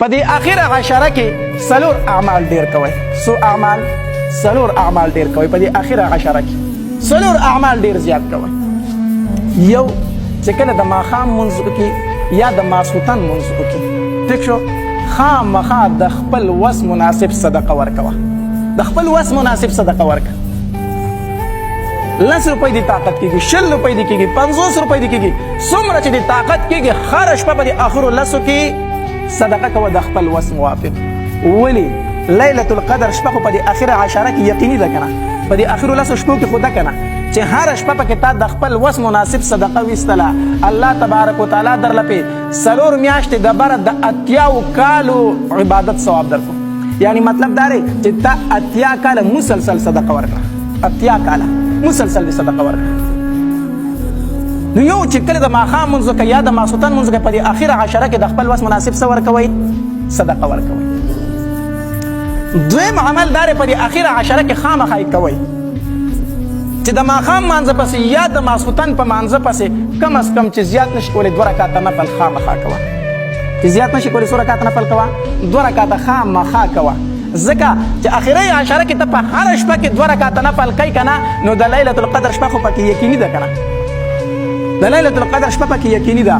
په دې اخره عشره کې څلور اعمال ډیر کوي. څو اعمال؟ څلور اعمال ډیر کوي په دې اخره عشره کې. څلور اعمال ډیر زیات کوي. یو چې کله د ماښام لمونځ وکړي یا د ماسخوتن لمونځ وکړي، ټیک شو، خامخا د خپل وس مناسب صدقه ورکوه. د خپل وس مناسب صدقه ورکه. 10 روپۍ دی طاقت کېږي، 20 روپۍ دی کېږي، 50 روپۍ دی کېږي، څومره چې دی طاقت کېږي هره شپه په دې اخرو 10 کې صدقه کوه د خپل وس موافق. ولې لیلة القدر شپه خو په دې اخره عشره کې یقیني ده که نه؟ په دې اخرو 10 شپو کې خو ده که نه چې هره شپه پکې تا د خپل وس مناسب صدقه ویستله، الله تبارک وتعالی درله پې 4 میاشتې د بره د 80 کالو عبادت ثواب درکړو. یعنی مطلب دا دی چې تا 80 کاله مسلسل صدقه ورکړه، 80 کاله مسلسل دې صدقه ورکړه. نو یو چې کله د ماښام لمونځ وکړه یا د ماسخوتن لمونځ وکړه په دې اخره عشره کې د خپل وس مناسب څه ورکوئ؟ صدقه ورکوئ. دویم عمل دا دی په دې اخره عشره کې خامخا یې کوئ چې د ماښام مانځه پسې یا د ماسخوتن په مانځه پسې کم از کم چې زیات نشي کولی 2 رکعته نفل خامخا کوه. چې زیات نشي کولی 2 رکعته نفل کوه، 2 رکعته خامخا کوه. ځکه چې اخره عشره کې ته په هره شپه کې 2 رکعته نفل کوي که نه، نو د لیلة القدر شپه خو پکې یقیني ده که نه؟ د لیلة القدر شپه پکې یقیني ده.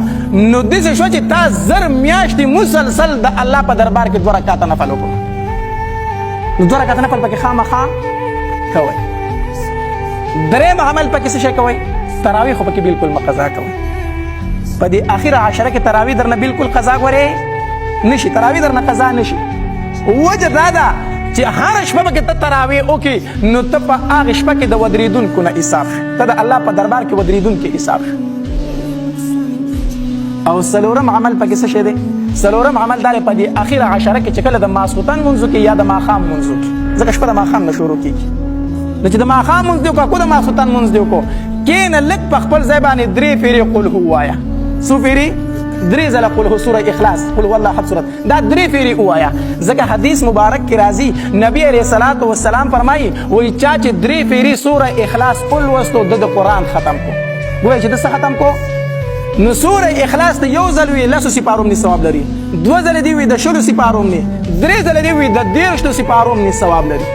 نو داسې شوه چې تا 1000 میاشتې مسلسل د الله په دربار کې 2 رکعته نفل وکړو. نو 2 رکعته نفل پکې خامخا کوئ. دریم عمل پکې څه شی کوئ؟ تراویح خو پکې بالکل مه قضا کوئ. په دې اخره عشره کې تراویح درنه بالکل قضا ګورې نشي، تراویح درنه قضا نشي. وجه دا ده چې هره شپه پکې ته تراویح وکړي نو ته په هغې شپه کې د ودرېدونکو نه حساب شي، ته د الله په دربار کې ودرېدونکي حساب شي. او څلورم عمل پکې څه شی دی؟ څلورم عمل دا دی په دې اخره عشره کې چې کله د ماسخوتن لمونځ وکړي یا د ماښام لمونځ وکړي، ځکه شپه د ماښام نه شروع کېږي. نو چې د ماښام لمونځ دې وکړه کو د ماسخوتن لمونځ دې وکړو، کښېنه لږ په خپل ځای باندې 3 پیرې قل هو ووایه. څو پیرې؟ 3 ځله قل هو سوره اخلاص، قل هو الله احد سورت، دا 3 پیرې ووایه. ځکه حدیث مبارک کې راځي نبی علیه الصلاة والسلام فرمایي وایي چا چې 3 پیرې سوره اخلاص ولوستو د قرآن ختم کو. ګویا چې د څه ختم کو؟ نو سوره اخلاص ته یو ځل وي 10 سپارومنې ثواب لري، 2 ځله دې وي د 20 سپارومنې، 3 ځله دې وي د 13 سپارومنې ثواب لري.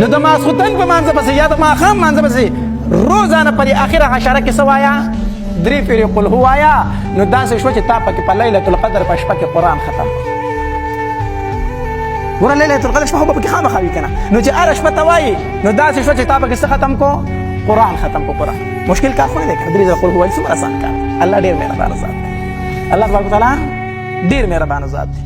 نو د ماسخوتن په مانځه پسې یا د ماښام مانځه پسې روزانه په دې اخره عشره کې څه وایه؟ 3 پیرې قل هو وایه. نو داسې شوه چې تا پکې په لیلة القدر په شپه کې قرآن ختم کړو. ګوره لیلة القدر شپه خو به پکې خامخا وي که نه؟ نو چې هره شپه ته وایي نو داسې شوه چې تا پکې څه ختم کړو؟ قرآن ختم کړو. قرآن مشکل کار خو نه دی که 3 ځله قل هو ویل څومره اسان کار دی. الله ډېر مهربانه ذات دی. الله تبارک وتعالی ډېر مهربانه ذات دی.